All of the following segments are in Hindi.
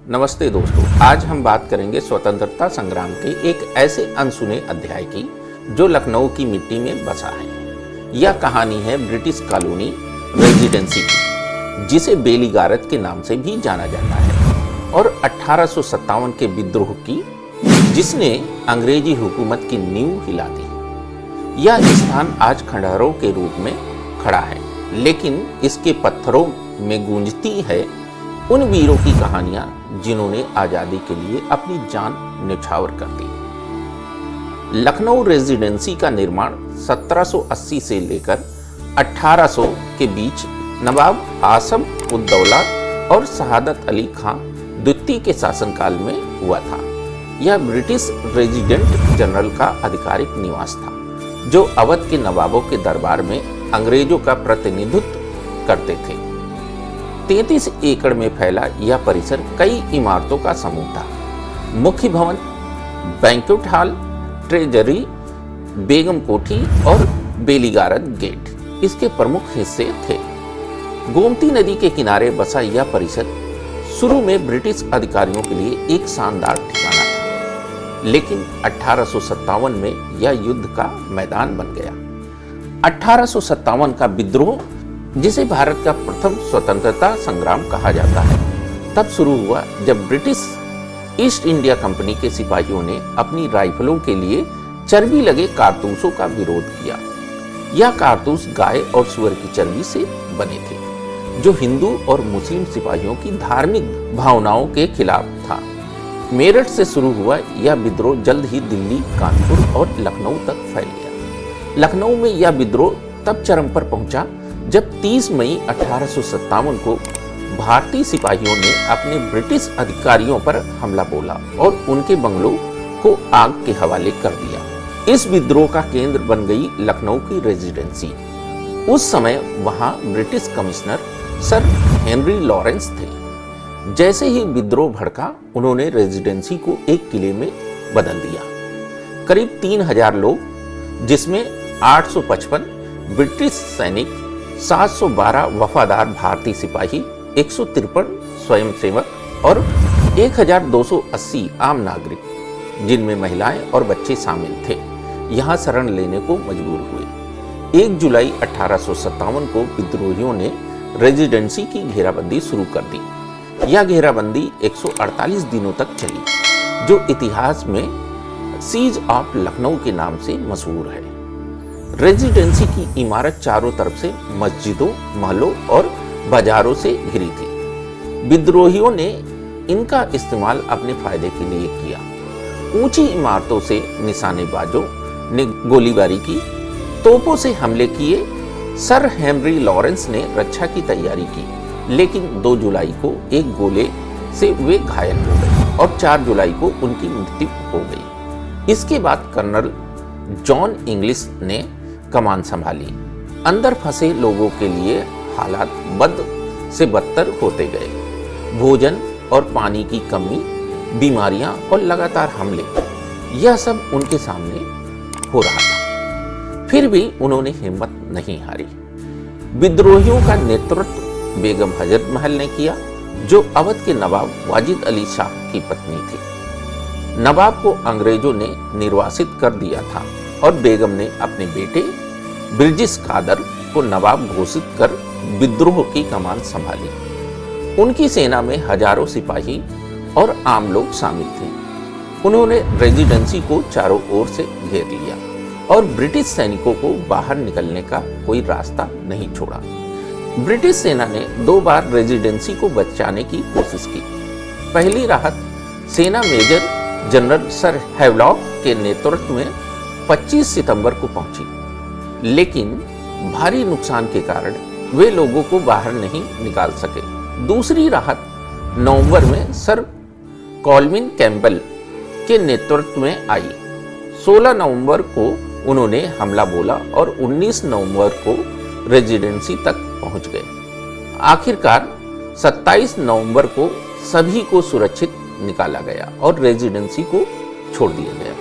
नमस्ते दोस्तों, आज हम बात करेंगे स्वतंत्रता संग्राम के एक ऐसे अनसुने अध्याय की जो लखनऊ की मिट्टी में बसा है। यह कहानी है ब्रिटिश कॉलोनी रेजिडेंसी की, जिसे बेली गारद के नाम से भी जाना जाता है, और 1857 के विद्रोह की, जिसने अंग्रेजी हुकूमत की नींव हिला दी। यह स्थान आज खंडहरों के रूप में खड़ा है, लेकिन इसके पत्थरों में गूंजती है उन वीरों की कहानियां जिन्होंने आजादी के लिए अपनी जान न्यौछावर कर दी। लखनऊ रेजिडेंसी का निर्माण 1780 से लेकर 1800 के बीच नवाब आसम उद्दौला और शहादत अली खां द्वितीय के शासनकाल में हुआ था। यह ब्रिटिश रेजिडेंट जनरल का आधिकारिक निवास था, जो अवध के नवाबों के दरबार में अंग्रेजों का प्रतिनिधित्व करते थे। 33 एकड़ में फैला यह परिसर कई इमारतों का समूह था। मुख्य भवन, बैंक्वेट हॉल, ट्रेजरी, बेगम कोठी और बेली गारद गेट इसके प्रमुख हिस्से थे। गोमती नदी के किनारे बसा यह परिसर शुरू में ब्रिटिश अधिकारियों के लिए एक शानदार ठिकाना था, लेकिन 1857 में यह युद्ध का मैदान बन गया। 1857 का विद्रोह, जिसे भारत का प्रथम स्वतंत्रता संग्राम कहा जाता है, तब शुरू हुआ जब ब्रिटिश ईस्ट इंडिया कंपनी के सिपाहियों ने अपनी राइफलों के लिए चर्बी लगे कारतूसों का विरोध किया। यह कारतूस गाय और सुअर की चर्बी से बने थे, जो हिंदू और मुस्लिम सिपाहियों की धार्मिक भावनाओं के खिलाफ था। मेरठ से शुरू हुआ यह विद्रोह जल्द ही दिल्ली, कानपुर और लखनऊ तक फैल गया। लखनऊ में यह विद्रोह तब चरम पर पहुंचा जब 30 मई 1857 को भारतीय सिपाहियों ने अपने ब्रिटिश अधिकारियों पर हमला बोला और उनके बंगलों को आग के हवाले कर दिया। इस विद्रोह का केंद्र बन गई लखनऊ की रेजिडेंसी। उस समय वहां British commissioner sir Henry Lawrence थे। जैसे ही विद्रोह भड़का, उन्होंने रेजिडेंसी को एक किले में बदल दिया। करीब 3000 लोग, जिसमें 855 ब्रिटिश सैनिक, 712 वफादार भारतीय सिपाही, 153 स्वयंसेवक और 1280 आम नागरिक, जिनमें महिलाएं और बच्चे शामिल थे, यहां शरण लेने को मजबूर हुए। 1 जुलाई 1857 को विद्रोहियों ने रेजिडेंसी की घेराबंदी शुरू कर दी। यह घेराबंदी 148 दिनों तक चली, जो इतिहास में सीज ऑफ लखनऊ के नाम से मशहूर है। रेजिडेंसी की इमारत चारों तरफ से मस्जिदों, महलों और बाजारों से घिरी थी। विद्रोहियों ने इनका इस्तेमाल अपने फायदे के लिए किया। ऊंची इमारतों से निशानेबाजों ने गोलीबारी की, तोपों से हमले किए। सर हेनरी लॉरेंस ने रक्षा की तैयारी की, लेकिन 2 जुलाई को एक गोले से वे घायल हो गए और 4 जुलाई को उनकी मृत्यु हो गई। इसके बाद कर्नल जॉन इंग्लिश ने कमान संभाली। अंदर फंसे लोगों के लिए हालात बद से बदतर होते गए। भोजन और पानी की कमी, बीमारियां और लगातार हमले, यह सब उनके सामने हो रहा था। फिर भी उन्होंने हिम्मत नहीं हारी। विद्रोहियों का नेतृत्व बेगम हजरत महल ने किया, जो अवध के नवाब वाजिद अली शाह की पत्नी थी। नवाब को अंग्रेजों ने निर्वासित कर दिया था और बेगम ने अपने बेटे ब्रिजिस कादर को नवाब घोषित कर विद्रोह की कमान संभाली। उनकी सेना में हजारों सिपाही और आम लोग शामिल थे। उन्होंने रेजिडेंसी को चारों ओर से घेर लिया और ब्रिटिश सैनिकों को बाहर निकलने का कोई रास्ता नहीं छोड़ा। ब्रिटिश सेना ने 2 बार रेजिडेंसी को बचाने की कोशिश की। पहली राहत सेना मेजर जनरल सर हैवलॉक के नेतृत्व में 25 सितंबर को पहुंची, लेकिन भारी नुकसान के कारण वे लोगों को बाहर नहीं निकाल सके। दूसरी राहत नवंबर में सर कॉल्विन कैम्पबेल के नेतृत्व में आई। 16 नवंबर को उन्होंने हमला बोला और 19 नवंबर को रेजिडेंसी तक पहुंच गए। आखिरकार 27 नवंबर को सभी को सुरक्षित निकाला गया और रेजिडेंसी को छोड़ दिया गया।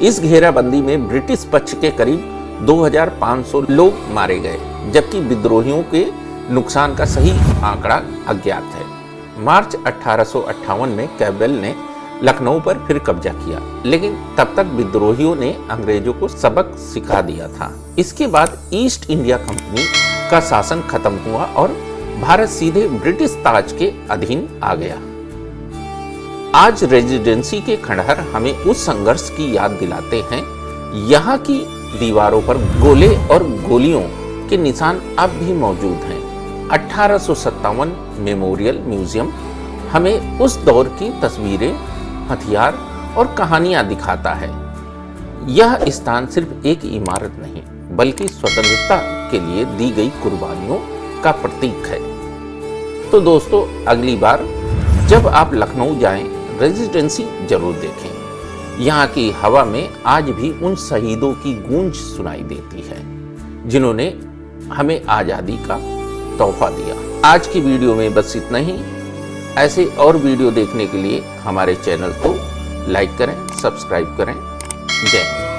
इस घेराबंदी में ब्रिटिश पक्ष के करीब 2500 लोग मारे गए, जबकि विद्रोहियों के नुकसान का सही आंकड़ा अज्ञात है। मार्च 1858 में कैम्पबेल ने लखनऊ पर फिर कब्जा किया, लेकिन तब तक विद्रोहियों ने अंग्रेजों को सबक सिखा दिया था। इसके बाद ईस्ट इंडिया कंपनी का शासन खत्म हुआ और भारत सीधे ब्रिटिश ताज के अधीन आ गया। आज रेजिडेंसी के खंडहर हमें उस संघर्ष की याद दिलाते हैं। यहाँ की दीवारों पर गोले और गोलियों के निशान अब भी मौजूद हैं। 1857 मेमोरियल म्यूजियम हमें उस दौर की तस्वीरें, हथियार और कहानियां दिखाता है। यह स्थान सिर्फ एक इमारत नहीं, बल्कि स्वतंत्रता के लिए दी गई कुर्बानियों का प्रतीक है। तो दोस्तों, अगली बार जब आप लखनऊ जाएं, रेजिडेंसी जरूर देखें। यहाँ की हवा में आज भी उन शहीदों की गूंज सुनाई देती है जिन्होंने हमें आज़ादी का तोहफा दिया। आज की वीडियो में बस इतना ही। ऐसे और वीडियो देखने के लिए हमारे चैनल को लाइक करें, सब्सक्राइब करें। जय हिंद।